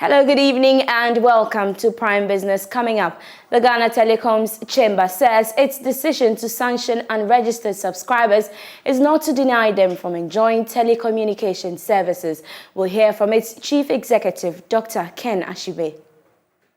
Hello, good evening and welcome to Prime Business. Coming up, the Ghana Telecom's Chamber says its decision to sanction unregistered subscribers is not to deny them from enjoying telecommunication services. We'll hear from its Chief Executive, Dr. Ken Ashibe.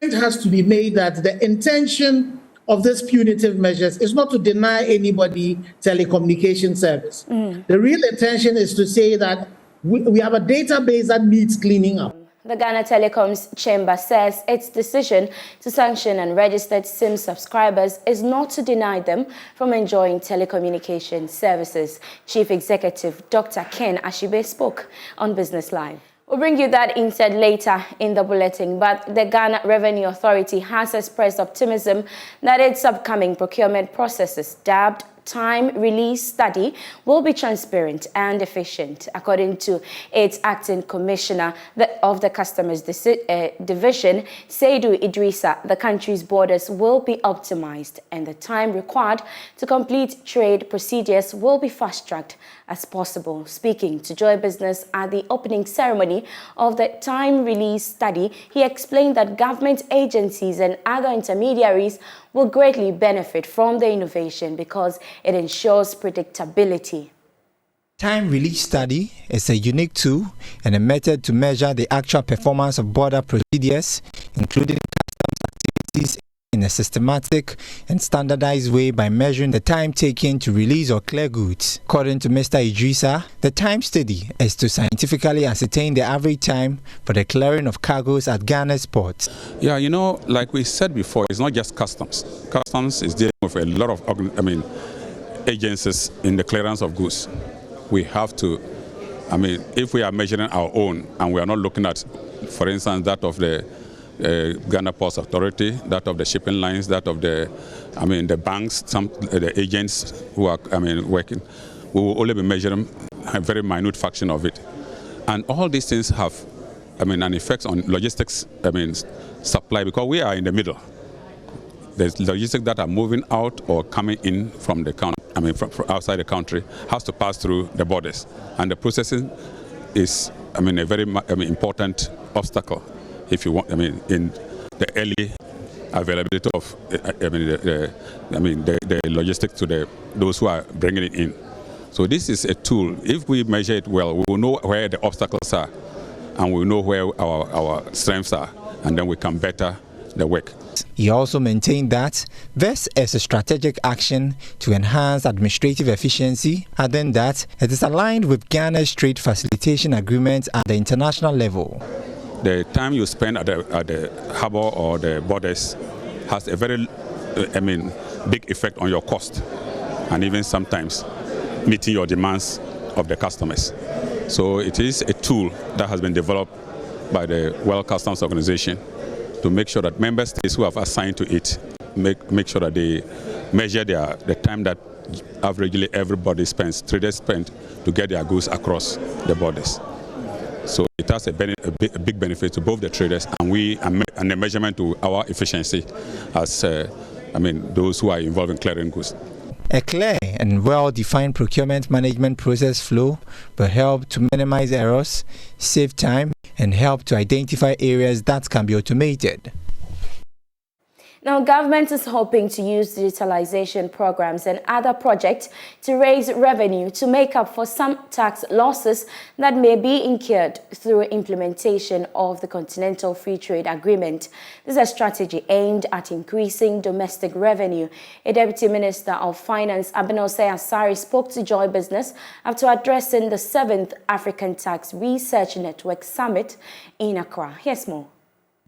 It has to be made that the intention of these punitive measures is not to deny anybody telecommunication service. The real intention is to say that we have a database that needs cleaning up. The Ghana Telecom's Chamber says its decision to sanction unregistered SIM subscribers is not to deny them from enjoying telecommunication services. Chief Executive Dr. Ken Ashibe spoke on Business Live. We'll bring you that instead later in the bulletin, but the Ghana Revenue Authority has expressed optimism that its upcoming procurement processes, dubbed Time Release Study, will be transparent and efficient. According to its acting commissioner of the Customs Division, Seydou Idrissa, the country's borders will be optimized and the time required to complete trade procedures will be fast-tracked as possible. Speaking to Joy Business at the opening ceremony of the Time Release Study, he explained that government agencies and other intermediaries will greatly benefit from the innovation because it ensures predictability. Time Release Study is a unique tool and a method to measure the actual performance of border procedures, including customs activities, in a systematic and standardized way by measuring the time taken to release or clear goods. According to Mr. Idrissa, the time study is to scientifically ascertain the average time for the clearing of cargoes at Ghana's ports. Yeah, you know, like we said before, it's not just customs. Customs is dealing with a lot of agencies in the clearance of goods. We have to, if we are measuring our own and we are not looking at, for instance, that of the Ghana Ports Authority, that of the shipping lines, that of the banks, the agents who are, working, we will only be measuring a very minute fraction of it. And all these things have, an effect on logistics, supply, because we are in the middle. There's logistics that are moving out or coming in from the country, from outside the country, has to pass through the borders. And the processing is, a very important obstacle, if you want, in the early availability of, the logistics to those who are bringing it in. So this is a tool. If we measure it well, we will know where the obstacles are, and we will know where our strengths are, and then we can better the work. He also maintained that this is a strategic action to enhance administrative efficiency, adding that it is aligned with Ghana's trade facilitation agreements at the international level. The time you spend at the harbor or the borders has a very, big effect on your cost, and even sometimes meeting your demands of the customers. So it is a tool that has been developed by the World Customs Organization to make sure that member states who have assigned to it make sure that they measure the time that averagely everybody spends, traders spend, to get their goods across the borders. So it has a big benefit to both the traders and we, and the measurement to our efficiency as those who are involved in clearing goods. A clear and well-defined procurement management process flow will help to minimize errors, save time, and help to identify areas that can be automated. Now, government is hoping to use digitalization programs and other projects to raise revenue to make up for some tax losses that may be incurred through implementation of the Continental Free Trade Agreement. This is a strategy aimed at increasing domestic revenue. A Deputy Minister of Finance, Abenose Asari, spoke to Joy Business after addressing the 7th African Tax Research Network Summit in Accra. Here's more.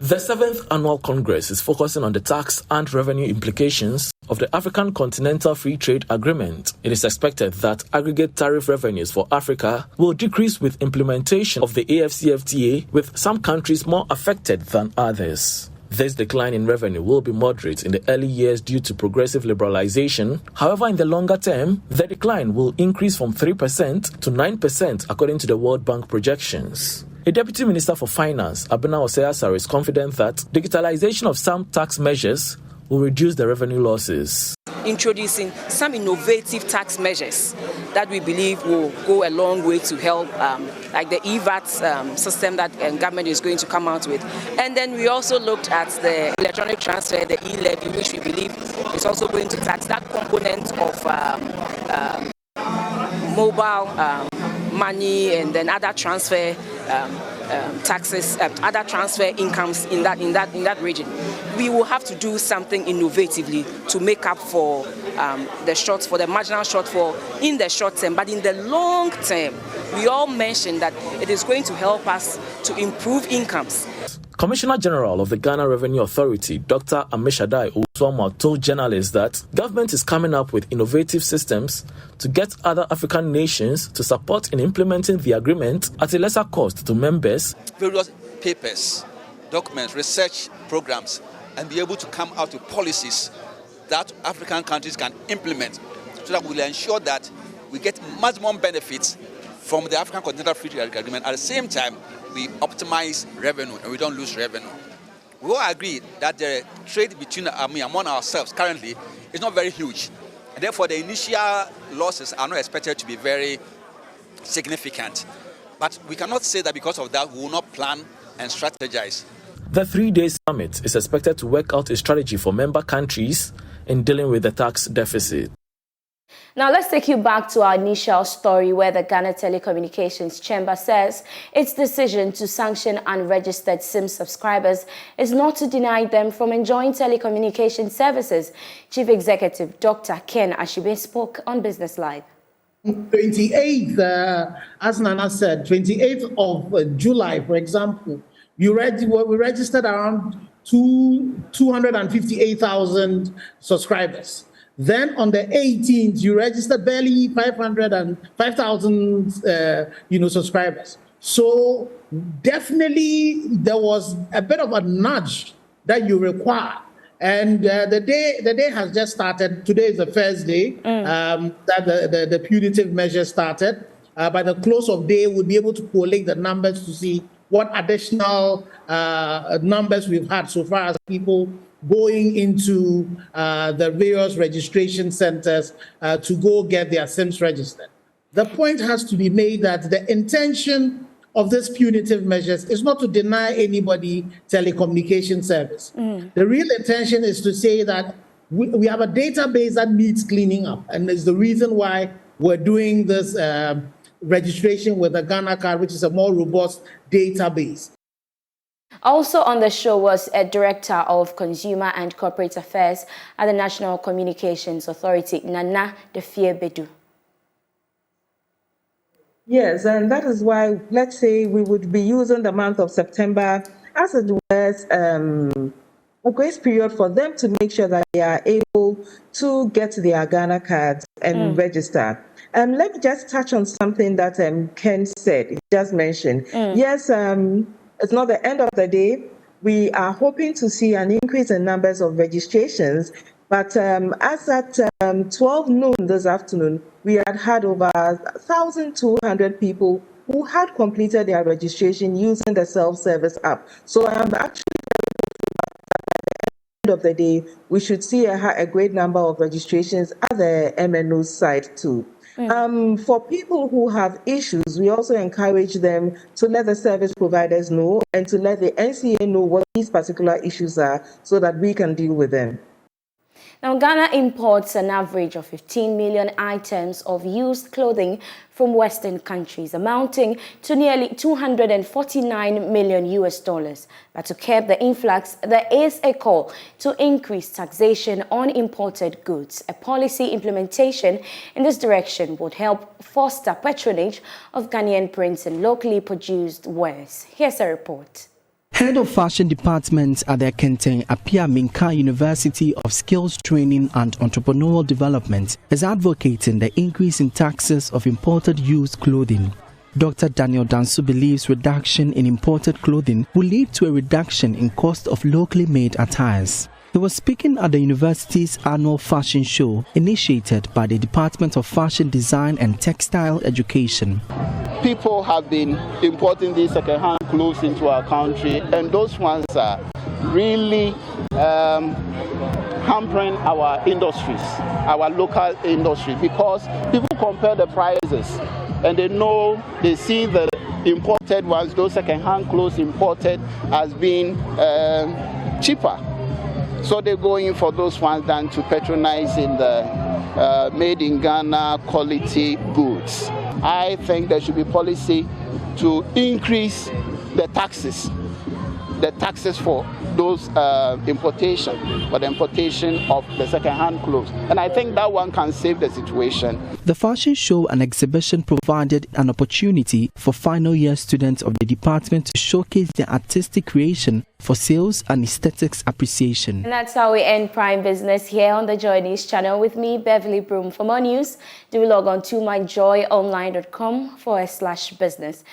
The 7th Annual Congress is focusing on the tax and revenue implications of the African Continental Free Trade Agreement. It is expected that aggregate tariff revenues for Africa will decrease with implementation of the AfCFTA, with some countries more affected than others. This decline in revenue will be moderate in the early years due to progressive liberalization. However, in the longer term, the decline will increase from 3% to 9% according to the World Bank projections. A Deputy Minister for Finance, Abenose Asari, is confident that digitalization of some tax measures will reduce the revenue losses. introducing some innovative tax measures that we believe will go a long way to help, like the EVAT system that government is going to come out with. And then we also looked at the electronic transfer, the e-levy, which we believe is also going to tax that component of mobile money and then other transfer taxes, other transfer incomes in that region. We will have to do something innovatively to make up for the marginal shortfall in the short term. But in the long term, we all mentioned that it is going to help us to improve incomes. Commissioner General of the Ghana Revenue Authority, Dr. Amishadai Oswama, told journalists that government is coming up with innovative systems to get other African nations to support in implementing the agreement at a lesser cost to members. Various papers, documents, research programs, and be able to come out with policies that African countries can implement so that we'll ensure that we get maximum benefits from the African Continental Free Trade Agreement. At the same time, we optimize revenue and we don't lose revenue. We all agree that the trade between among ourselves currently is not very huge. And therefore, the initial losses are not expected to be very significant. But we cannot say that because of that, we will not plan and strategize. The 3-day summit is expected to work out a strategy for member countries in dealing with the tax deficit. Now, let's take you back to our initial story where the Ghana Telecommunications Chamber says its decision to sanction unregistered SIM subscribers is not to deny them from enjoying telecommunication services. Chief Executive Dr. Ken Ashibe spoke on Business Live. 28th, as Nana said, 28th of July, for example, we registered around 258,000 subscribers. Then on the 18th, you registered barely 5,000, subscribers. So definitely there was a bit of a nudge that you require. And the day has just started. Today is the first day that the punitive measure started. By the close of day, we'll be able to collate the numbers to see what additional numbers we've had so far as people going into the various registration centers to go get their SIMs registered. The point has to be made that the intention of this punitive measures is not to deny anybody telecommunication service. The real intention is to say that we have a database that needs cleaning up, and it's the reason why we're doing this registration with the Ghana card, which is a more robust database. Also on the show was a Director of Consumer and Corporate Affairs at the National Communications Authority, Nana Defie-Bedu. Yes, and that is why, let's say, we would be using the month of September as it was a grace period for them to make sure that they are able to get their Ghana cards and register. Let me just touch on something that Ken said, he just mentioned. Yes, it's not the end of the day. We are hoping to see an increase in numbers of registrations, but as at 12 noon this afternoon, we had over 1,200 people who had completed their registration using the self-service app. So I'm actually at the end of the day, we should see a great number of registrations at the MNO side too. For people who have issues, we also encourage them to let the service providers know and to let the NCA know what these particular issues are so that we can deal with them. Now, Ghana imports an average of 15 million items of used clothing from Western countries, amounting to nearly $249 million. But to curb the influx, there is a call to increase taxation on imported goods. A policy implementation in this direction would help foster patronage of Ghanaian prints and locally produced wares. Here's a report. Head of Fashion Department at the Kenten Apia Minka University of Skills Training and Entrepreneurial Development is advocating the increase in taxes of imported used clothing. Dr. Daniel Dansu believes reduction in imported clothing will lead to a reduction in cost of locally made attires. He was speaking at the university's annual fashion show initiated by the Department of Fashion Design and Textile Education. People have been importing these second-hand clothes into our country, and those ones are really hampering our industries, our local industry, because people compare the prices and they see the imported ones, those second-hand clothes imported, as being cheaper. So they go in for those ones than to patronize in the made in Ghana quality goods. I think there should be policy to increase the taxes for those importation, for the importation of the second-hand clothes. And I think that one can save the situation. The fashion show and exhibition provided an opportunity for final year students of the department to showcase their artistic creation for sales and aesthetics appreciation. And that's how we end Prime Business here on the Joy News channel with me, Beverly Broohm. For more news, do log on to myjoyonline.com/business.